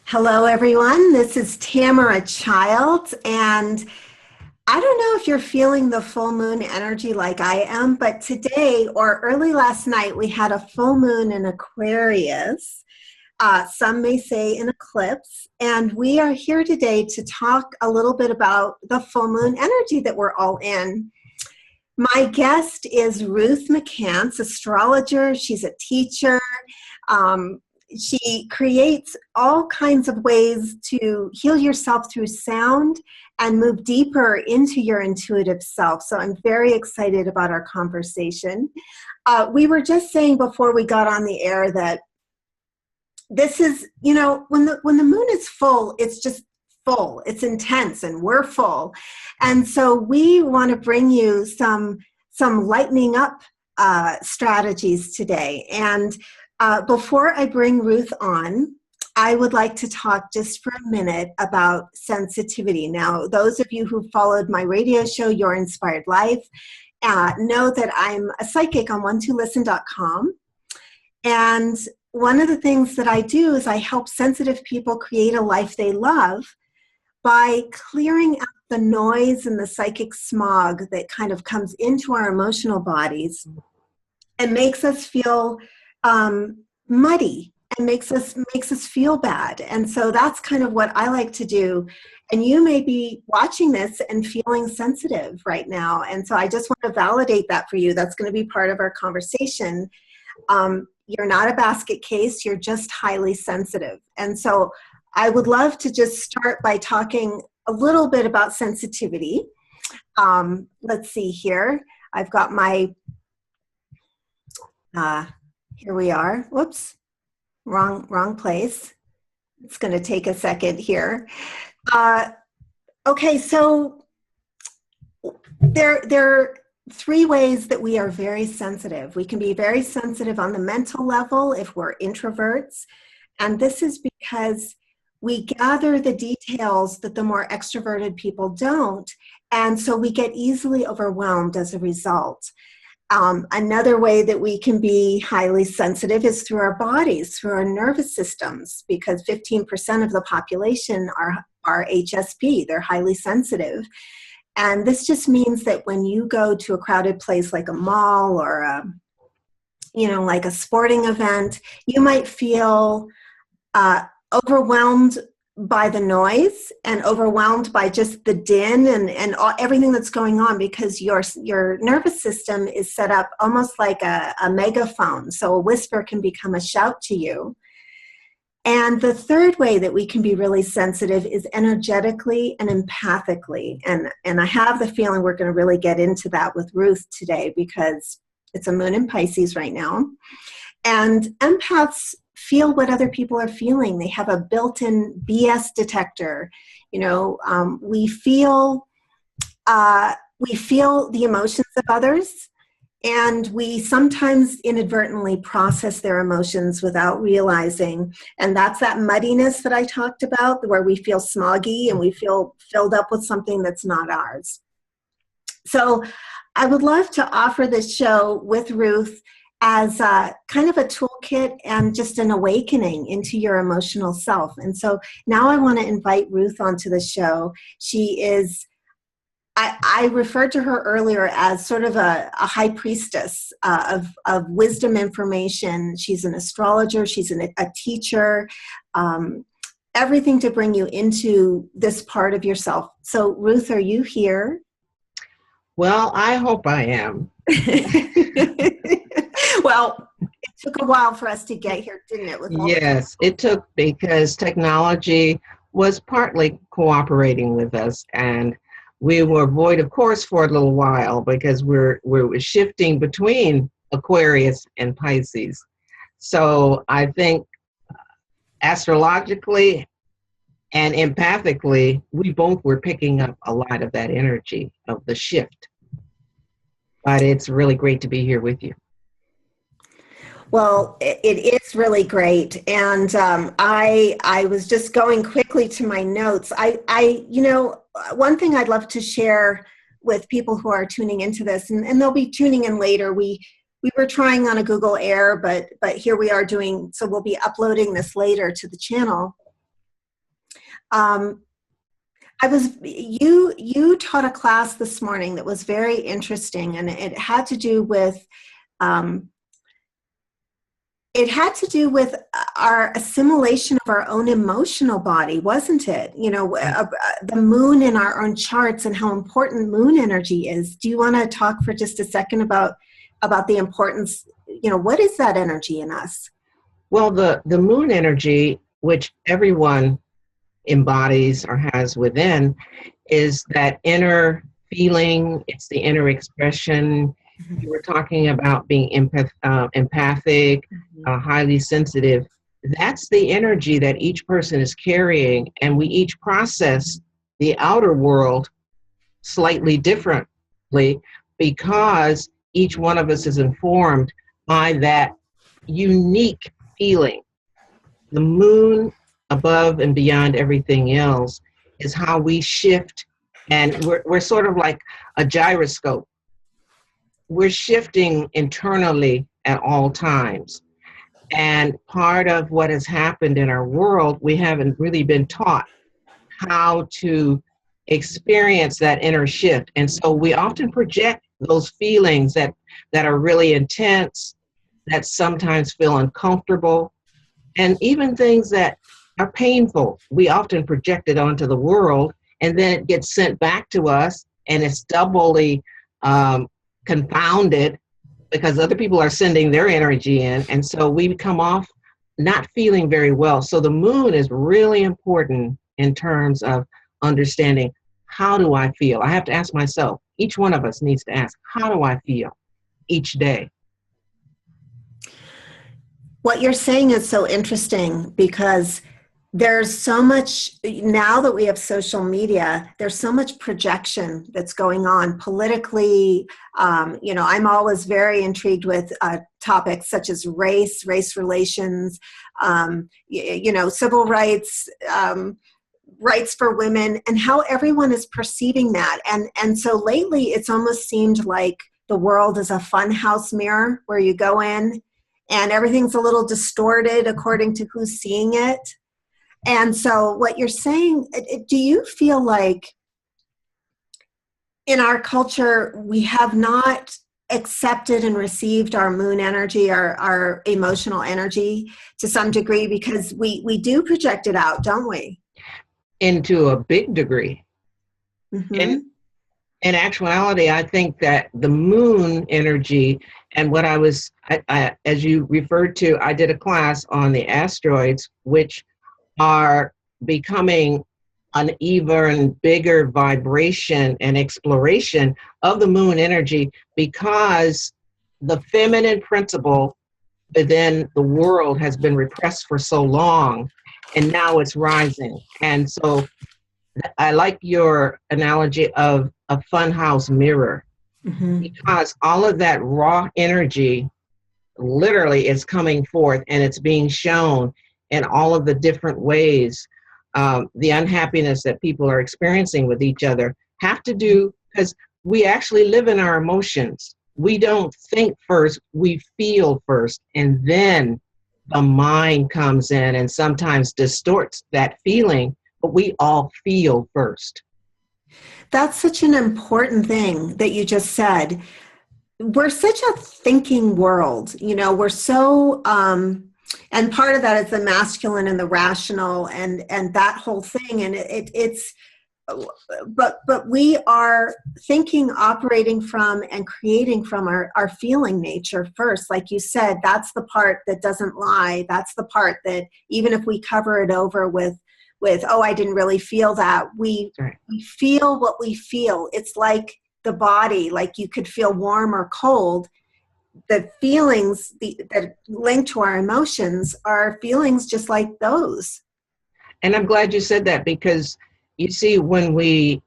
Hello, everyone. This is Tamara Childs, and I don't know if you're feeling the full moon energy like I am, but today or early last night, we had a full moon in Aquarius. Some may say an eclipse, and we are here today to talk a little bit about the full moon energy that we're all in. My guest is Ruth McCants, astrologer. She's a teacher. Um, she creates all kinds of ways to heal yourself through sound and move deeper into your intuitive self. So I'm very excited about our conversation. We were just saying before we got on the air that this is, when the moon is full, it's just full. It's intense, and we're full. And so we want to bring you some lightening up strategies today. And before I bring Ruth on, I would like to talk just for a minute about sensitivity. Now, those of you who followed my radio show, Your Inspired Life, know that I'm a psychic on one2listen.com. And one of the things that I do is I help sensitive people create a life they love by clearing out the noise and the psychic smog that kind of comes into our emotional bodies and makes us feel muddy and makes us feel bad. And so that's kind of what I like to do. And you may be watching this and feeling sensitive right now. And so I just want to validate that for you. That's going to be part of our conversation. You're not a basket case. You're just highly sensitive. And so I would love to just start by talking a little bit about sensitivity. Let's see here. I've got my, here we are. Whoops, wrong place. It's going to take a second here. Okay, so there are three ways that we are very sensitive. We can be very sensitive on the mental level if we're introverts. And this is because we gather the details that the more extroverted people don't. And so we get easily overwhelmed as a result. Another way that we can be highly sensitive is through our bodies, through our nervous systems, because 15% of the population are HSP. They're highly sensitive. And this just means that when you go to a crowded place like a mall or like a sporting event, you might feel overwhelmed by the noise and overwhelmed by just the din and everything that's going on, because your nervous system is set up almost like a megaphone. So a whisper can become a shout to you. And the third way that we can be really sensitive is energetically and empathically. And I have the feeling we're going to really get into that with Ruth today, because it's a moon in Pisces right now. And empaths feel what other people are feeling. They have a built-in BS detector. We feel the emotions of others. And we sometimes inadvertently process their emotions without realizing. And that's that muddiness that I talked about, where we feel smoggy and we feel filled up with something that's not ours. So I would love to offer this show with Ruth as kind of a toolkit and just an awakening into your emotional self. And so now I want to invite Ruth onto the show. She is... I referred to her earlier as sort of a high priestess of wisdom information. She's an astrologer. She's a teacher. Everything to bring you into this part of yourself. So, Ruth, are you here? Well, I hope I am. Well, it took a while for us to get here, didn't it? Yes, it took, because technology was partly cooperating with us, and we were void of course for a little while because we're shifting between Aquarius and Pisces. So I think astrologically and empathically, we both were picking up a lot of that energy of the shift. But it's really great to be here with you. Well, it is really great. And I was just going quickly to my notes. One thing I'd love to share with people who are tuning into this, and they'll be tuning in later. We were trying on a Google Air, but here we are doing, so we'll be uploading this later to the channel. Um, you taught a class this morning that was very interesting, and um, it had to do with our assimilation of our own emotional body, wasn't it? The moon in our own charts and how important moon energy is. Do you want to talk for just a second about the importance? What is that energy in us? Well, the moon energy, which everyone embodies or has within, is that inner feeling. It's the inner expression. You were talking about being empathic, highly sensitive. That's the energy that each person is carrying, and we each process the outer world slightly differently because each one of us is informed by that unique feeling. The moon, above and beyond everything else, is how we shift, and we're sort of like a gyroscope. We're shifting internally at all times. And part of what has happened in our world, we haven't really been taught how to experience that inner shift. And so we often project those feelings that are really intense, that sometimes feel uncomfortable, and even things that are painful. We often project it onto the world, and then it gets sent back to us, and it's doubly confounded because other people are sending their energy in, and so we come off not feeling very well. So the moon is really important in terms of understanding, how do I feel? I have to ask myself, each one of us needs to ask, how do I feel each day? What you're saying is so interesting because there's so much, now that we have social media, there's so much projection that's going on politically. I'm always very intrigued with topics such as race relations, civil rights, rights for women, and how everyone is perceiving that. And so lately it's almost seemed like the world is a funhouse mirror where you go in and everything's a little distorted according to who's seeing it. And so what you're saying, do you feel like in our culture, we have not accepted and received our moon energy, our emotional energy to some degree, because we do project it out, don't we? Into a big degree. Mm-hmm. In actuality, I think that the moon energy, and what I, as you referred to, I did a class on the asteroids, which are becoming an even bigger vibration and exploration of the moon energy, because the feminine principle within the world has been repressed for so long, and now it's rising. And so I like your analogy of a funhouse mirror, because all of that raw energy literally is coming forth, and it's being shown in all of the different ways. The unhappiness that people are experiencing with each other have to do, because we actually live in our emotions. We don't think first, we feel first, and then the mind comes in and sometimes distorts that feeling, but we all feel first. That's such an important thing that you just said. We're such a thinking world, we're so, and part of that is the masculine and the rational and that whole thing. And but we are thinking, operating from, and creating from our feeling nature first. Like you said, that's the part that doesn't lie. That's the part that even if we cover it over with, oh, I didn't really feel that, we feel what we feel. It's like the body, like you could feel warm or cold. The feelings that link to our emotions are feelings just like those. And I'm glad you said that, because you see, when we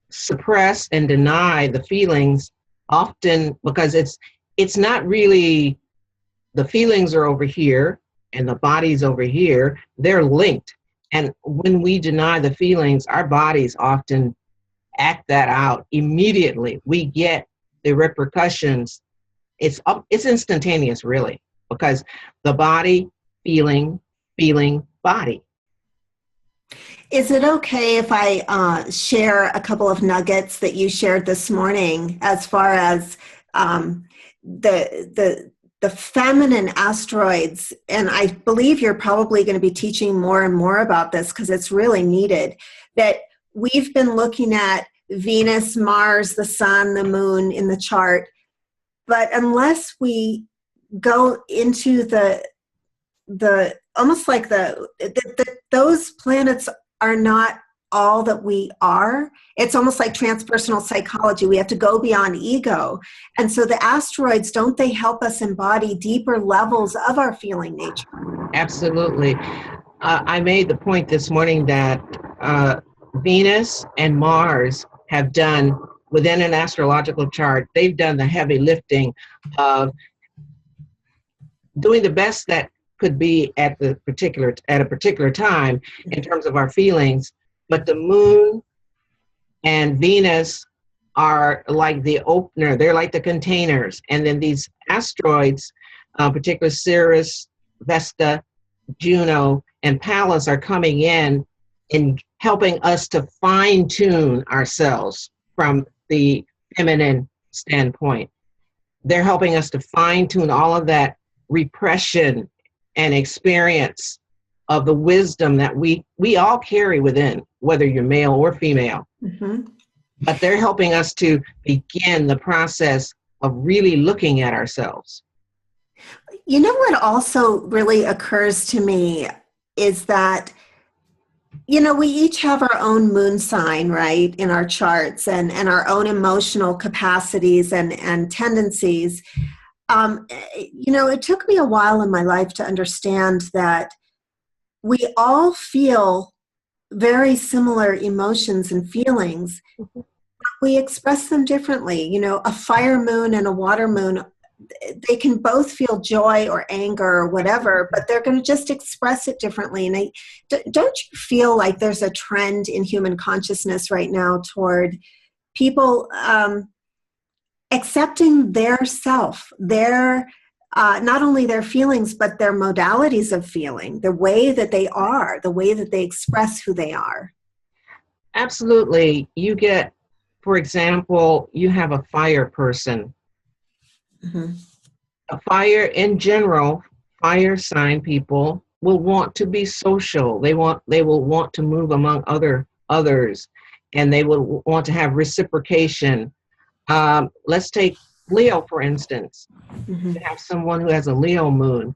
suppress and deny the feelings, often because it's not really, the feelings are over here and the body's over here, they're linked. And when we deny the feelings, our bodies often act that out immediately. We get the repercussions. It's instantaneous, really, because the body, feeling, body. Is it okay if I share a couple of nuggets that you shared this morning as far as the feminine asteroids? And I believe you're probably going to be teaching more and more about this because it's really needed. That we've been looking at Venus, Mars, the Sun, the Moon in the chart, but unless we go into the almost like those planets are not all that we are. It's almost like transpersonal psychology. We have to go beyond ego. And so the asteroids, don't they help us embody deeper levels of our feeling nature? Absolutely. I made the point this morning that Venus and Mars have done, within an astrological chart, they've done the heavy lifting of doing the best that could be at a particular time in terms of our feelings. But the Moon and Venus are like the opener. They're like the containers. And then these asteroids, particularly Sirius, Vesta, Juno, and Pallas, are coming in and helping us to fine tune ourselves from the feminine standpoint. They're helping us to fine tune all of that repression and experience of the wisdom that we all carry within, whether you're male or female. Mm-hmm. But they're helping us to begin the process of really looking at ourselves. You know what also really occurs to me is that, you know, we each have our own moon sign, right, in our charts, and our own emotional capacities and tendencies. You know, it took me a while in my life to understand that we all feel very similar emotions and feelings. Mm-hmm. We express them differently. You know, a fire moon and a water moon, they can both feel joy or anger or whatever, but they're going to just express it differently. And don't you feel like there's a trend in human consciousness right now toward people accepting their self, their not only their feelings, but their modalities of feeling, the way that they are, the way that they express who they are? Absolutely. You get, for example, you have a fire person. Mm-hmm. A fire in general, fire sign people will want to be social. They will want to move among others, and they will want to have reciprocation. Let's take Leo, for instance. Mm-hmm. You have someone who has a Leo moon.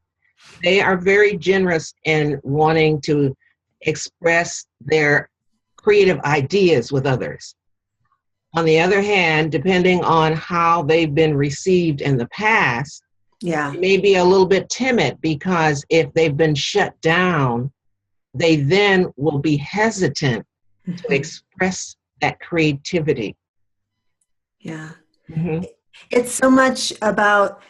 They are very generous in wanting to express their creative ideas with others. On the other hand, depending on how they've been received in the past, Yeah. they may be a little bit timid, because if they've been shut down, they then will be hesitant to express that creativity. Yeah. Mm-hmm. It's so much about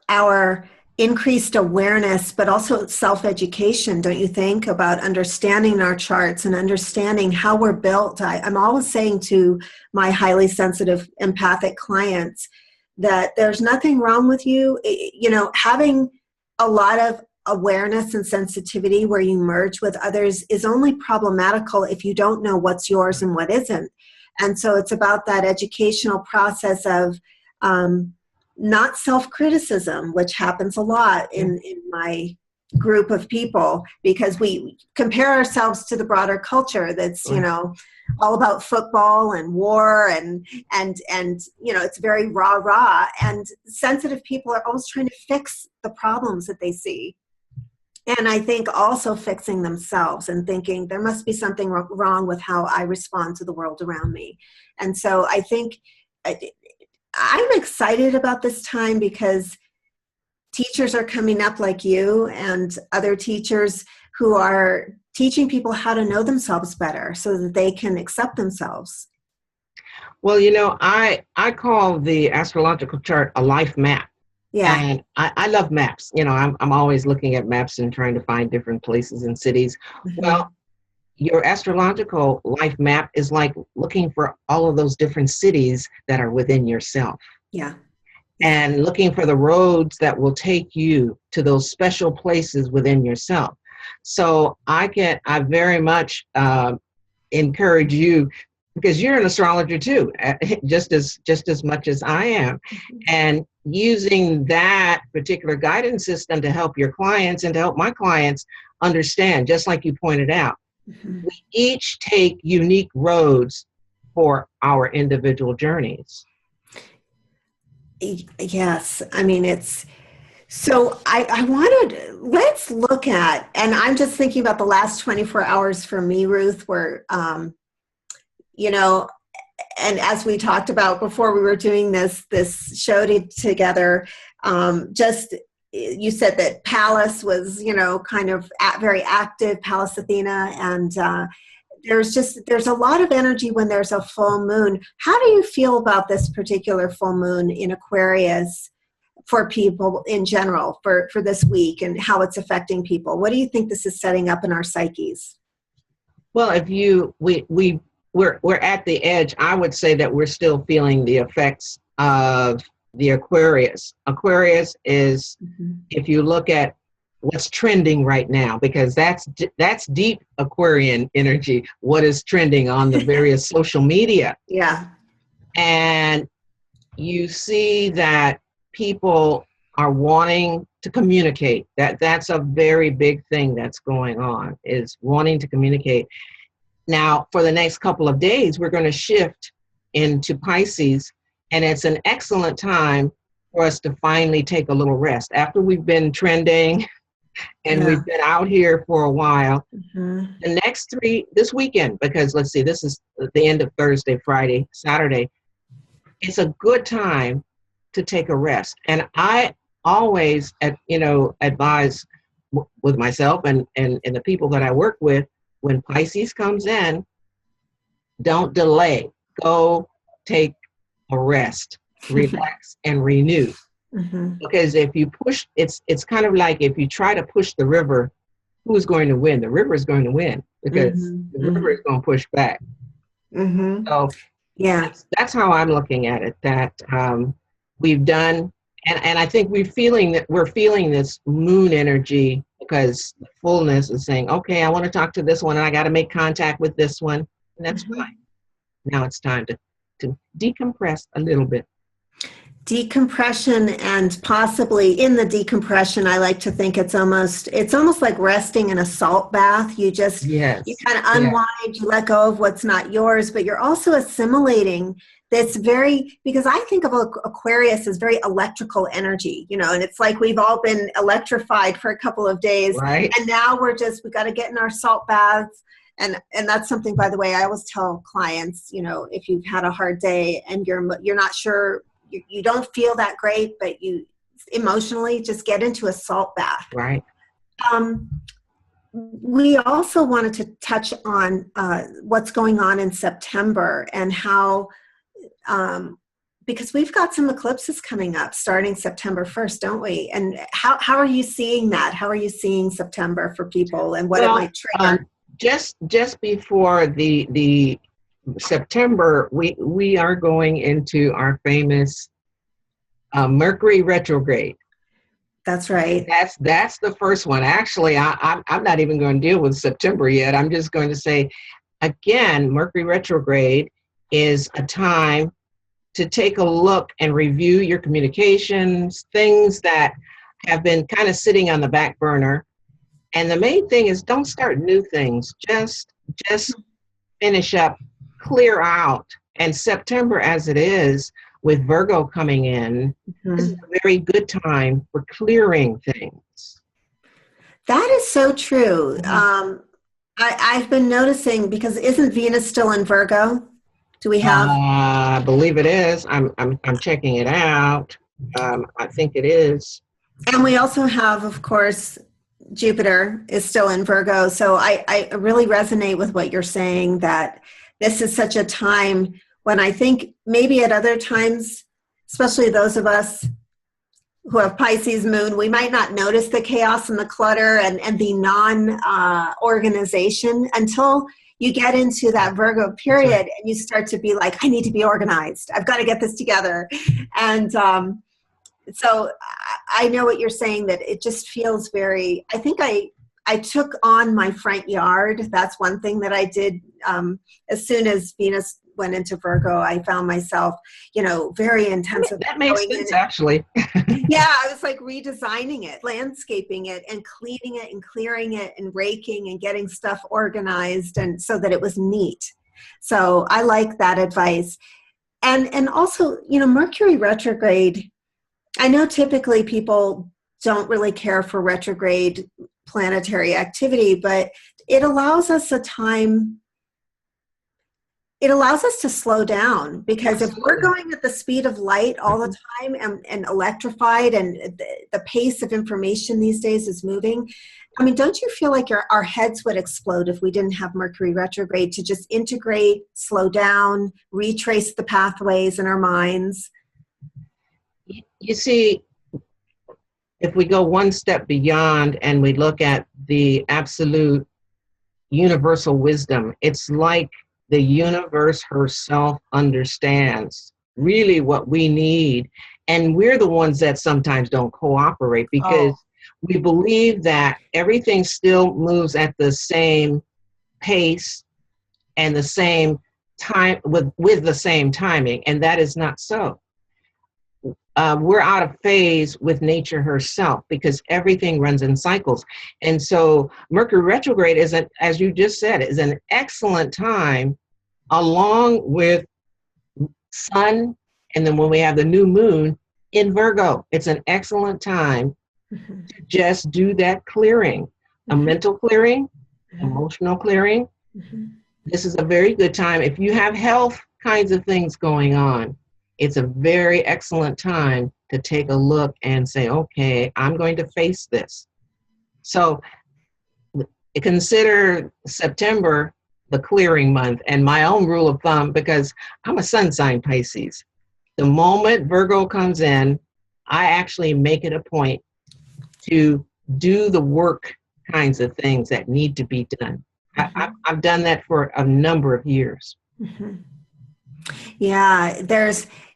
our increased awareness, but also self-education, don't you think, about understanding our charts and understanding how we're built. I'm always saying to my highly sensitive, empathic clients that there's nothing wrong with you. You know, having a lot of awareness and sensitivity where you merge with others is only problematical if you don't know what's yours and what isn't. And so it's about that educational process of not self-criticism, which happens a lot in my group of people, because we compare ourselves to the broader culture that's, you know, all about football and war and you know, it's very rah, and sensitive people are always trying to fix the problems that they see. And I think also fixing themselves and thinking there must be something wrong with how I respond to the world around me. And so I think I'm excited about this time because teachers are coming up like you and other teachers who are teaching people how to know themselves better so that they can accept themselves. Well, you know, I call the astrological chart a life map. Yeah. And I love maps. You know, I'm always looking at maps and trying to find different places and cities. Mm-hmm. Well, your astrological life map is like looking for all of those different cities that are within yourself. Yeah. And looking for the roads that will take you to those special places within yourself. So I very much encourage you, because you're an astrologer too, just as much as I am, and using that particular guidance system to help your clients and to help my clients understand, just like you pointed out, we each take unique roads for our individual journeys. Yes, I mean, so I wanted, let's look at, and I'm just thinking about the last 24 hours for me, Ruth, where, you know, and as we talked about before we were doing this show together, just, you said that Pallas was, you know, kind of very active, Pallas Athena, and there's a lot of energy when there's a full moon. How do you feel about this particular full moon in Aquarius for people in general for this week, and how it's affecting people? What do you think this is setting up in our psyches? Well, if we're at the edge, I would say that we're still feeling the effects of the Aquarius. Aquarius is, if you look at what's trending right now, because that's deep Aquarian energy, what is trending on the various social media. Yeah. And you see that people are wanting to communicate. That's a very big thing that's going on, is wanting to communicate. Now, for the next couple of days, we're going to shift into Pisces, and it's an excellent time for us to finally take a little rest after we've been trending and we've been out here for a while. The next this weekend, because let's see, this is the end of Thursday, Friday, Saturday, it's a good time to take a rest. And I always, advise with myself and the people that I work with, when Pisces comes in, don't delay. Go take a rest, relax, and renew. Because if you push, it's kind of like if you try to push the river, who's going to win? The river is going to win, because the river is going to push back. So yeah, that's how I'm looking at it, that we've done, and I think we're feeling this moon energy, because the fullness is saying, okay, I want to talk to this one, and I got to make contact with this one, and that's fine. Now it's time to decompress a little bit. Decompression, and possibly in the decompression, I like to think it's almost like resting in a salt bath. You just, you kind of unwind, you let go of what's not yours, but you're also assimilating this because I think of Aquarius as very electrical energy, and it's like we've all been electrified for a couple of days. Right. And now we got to get in our salt baths. And that's something, by the way, I always tell clients, if you've had a hard day and you're not sure, you don't feel that great, but you emotionally just get into a salt bath. Right. We also wanted to touch on what's going on in September, and how, because we've got some eclipses coming up starting September 1st, don't we? And how are you seeing that? How are you seeing September for people, and what it might trigger? Just before the September, we are going into our famous Mercury retrograde. That's right. That's the first one. Actually, I'm not even going to deal with September yet. I'm just going to say, again, Mercury retrograde is a time to take a look and review your communications, things that have been kind of sitting on the back burner. And the main thing is, don't start new things. Just finish up, clear out. And September, as it is, with Virgo coming in, this is a very good time for clearing things. That is so true. I've been noticing, because isn't Venus still in Virgo? Do we have? I believe it is. I'm checking it out. I think it is. And we also have, of course, Jupiter is still in Virgo. So I really resonate with what you're saying, that this is such a time when I think maybe at other times, especially those of us who have Pisces moon, we might not notice the chaos and the clutter and the non-organization until you get into that Virgo period, and you start to be like, I need to be organized. I've got to get this together. And so I know what you're saying, that it just feels very, I think I I took on my front yard. That's one thing that I did. As soon as Venus went into Virgo, I found myself, very intensive. That makes sense, actually. Yeah, I was like redesigning it, landscaping it, and cleaning it and clearing it and raking and getting stuff organized, and so that it was neat. So I like that advice. And also, Mercury retrograde, I know typically people don't really care for retrograde planetary activity, but it allows us to slow down, because if we're going at the speed of light all the time and electrified, and the pace of information these days is moving, I mean, don't you feel like our heads would explode if we didn't have Mercury retrograde to just integrate, slow down, retrace the pathways in our minds? You see, if we go one step beyond and we look at the absolute universal wisdom, it's like the universe herself understands really what we need. And we're the ones that sometimes don't cooperate, because we believe that everything still moves at the same pace and the same time with the same timing. And that is not so. We're out of phase with nature herself, because everything runs in cycles. And so Mercury retrograde as you just said, is an excellent time, along with Sun, and then when we have the new moon in Virgo, it's an excellent time to just do that clearing, a mental clearing, emotional clearing. This is a very good time. If you have health kinds of things going on, it's a very excellent time to take a look and say, okay, I'm going to face this. So consider September the clearing month. And my own rule of thumb, because I'm a sun sign Pisces, the moment Virgo comes in, I actually make it a point to do the work kinds of things that need to be done. I've done that for a number of years. Yeah,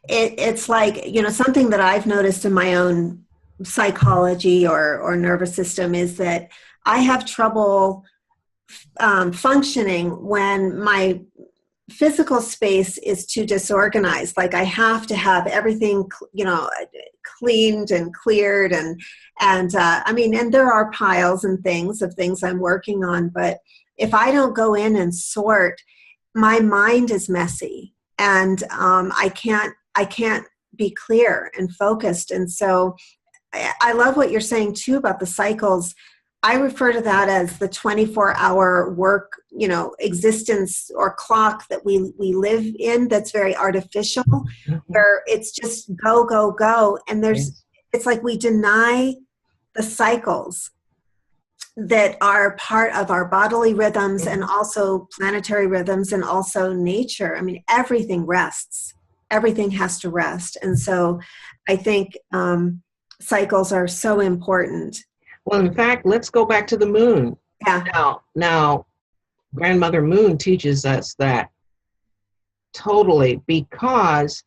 it's like, something that I've noticed in my own psychology or nervous system is that I have trouble functioning when my physical space is too disorganized. Like I have to have everything, cleaned and cleared, and I mean, and there are piles and things I'm working on, but if I don't go in and sort, my mind is messy, and I can't be clear and focused. And so I love what you're saying too about the cycles. I refer to that as the 24-hour work, existence or clock that we live in, that's very artificial, where it's just go, go, go. And it's like we deny the cycles that are part of our bodily rhythms and also planetary rhythms and also nature. I mean, everything rests. Everything has to rest. And so I think cycles are so important. Well, in fact, let's go back to the moon. Yeah. Now, Grandmother Moon teaches us that totally, because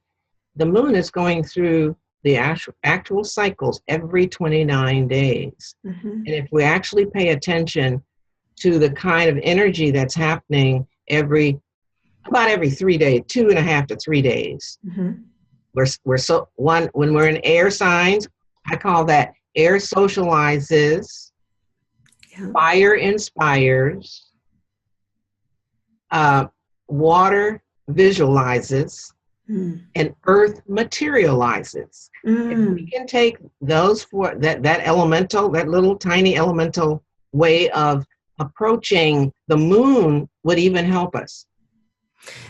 the moon is going through the actual cycles every 29 days. And if we actually pay attention to the kind of energy that's happening about every 3 days, 2.5 to 3 days, when we're in air signs, I call that air socializes, fire inspires, water visualizes, and earth materializes. If we can take those four, that elemental, that little tiny elemental way of approaching the moon would even help us.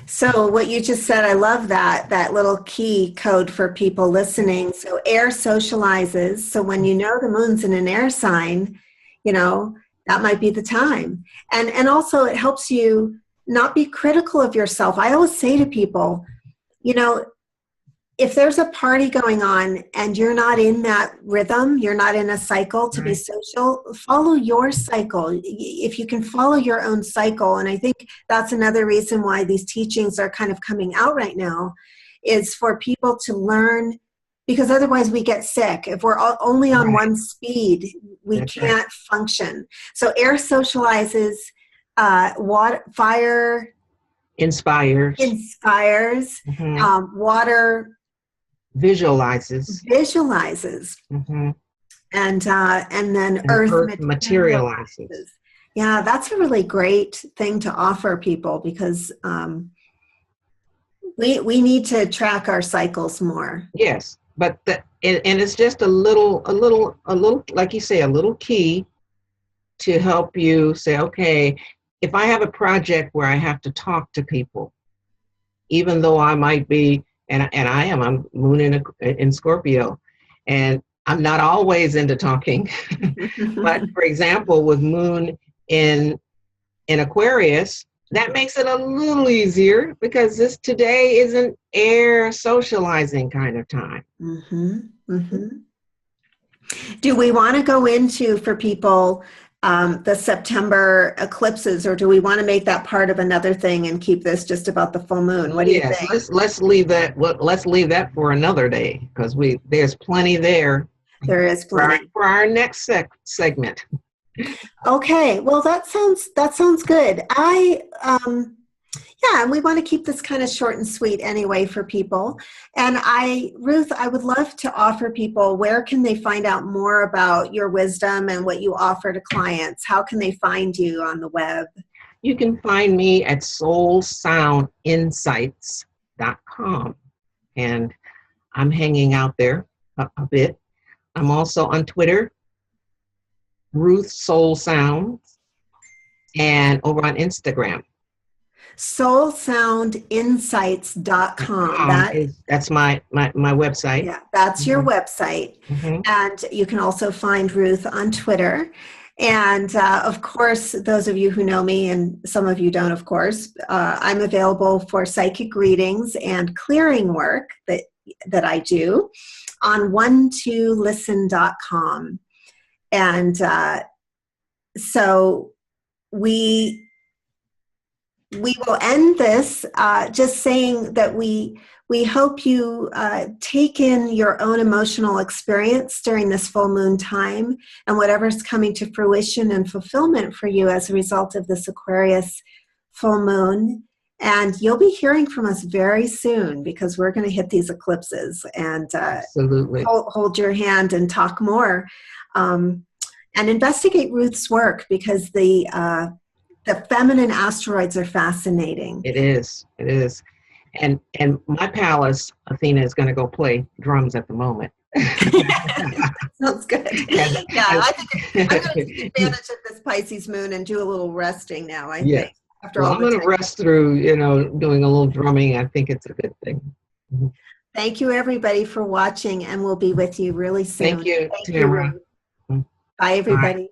So what you just said, I love that little key code for people listening. So air socializes. So when you know the moon's in an air sign, that might be the time. And also it helps you not be critical of yourself. I always say to people, if there's a party going on and you're not in that rhythm, you're not in a cycle to be social, follow your cycle. If you can follow your own cycle, and I think that's another reason why these teachings are kind of coming out right now, is for people to learn because otherwise we get sick. If we're only on Right. one speed, we That's right. can't function. So air socializes, fire Inspires. inspires, Hmm. water Visualizes. visualizes, Hmm. and then And earth earth materializes. materializes. Yeah, that's a really great thing to offer people because we need to track our cycles more. Yes, but and it's just a little, like you say, a little key to help you say, okay, if I have a project where I have to talk to people, even though I might be, I'm Moon in Scorpio, and I'm not always into talking. But for example, with Moon in Aquarius, that makes it a little easier because this today is an air socializing kind of time. Mm-hmm, mm-hmm. Do we want to go into for people the September eclipses, or do we want to make that part of another thing and keep this just about the full moon? What do you Yes, think? let's leave that. Well, let's leave that for another day because there's plenty there There is for plenty. our next segment. Okay, well that sounds good. Yeah, and we want to keep this kind of short and sweet anyway for people. And Ruth, I would love to offer people, where can they find out more about your wisdom and what you offer to clients? How can they find you on the web? You can find me at soulsoundinsights.com, and I'm hanging out there a bit. I'm also on Twitter, Ruth Soul Sounds, and over on Instagram. Soulsoundinsights.com. That's my website. Yeah, that's your website. Mm-hmm. And you can also find Ruth on Twitter. And of course, those of you who know me, and some of you don't, of course, I'm available for psychic readings and clearing work that I do on 12listen.com. And so we will end this just saying that we hope you take in your own emotional experience during this full moon time and whatever's coming to fruition and fulfillment for you as a result of this Aquarius full moon. And you'll be hearing from us very soon because we're going to hit these eclipses and Absolutely. hold your hand and talk more and investigate Ruth's work because the feminine asteroids are fascinating. It is. And my palace, Athena, is going to go play drums at the moment. Sounds good. Yeah, I think I'm going to take advantage of this Pisces moon and do a little resting now, I think. Well, I'm going to rest through, doing a little drumming. I think it's a good thing. Mm-hmm. Thank you, everybody, for watching, and we'll be with you really soon. Thank you, Thank you, Ruth. Bye, everybody. Bye.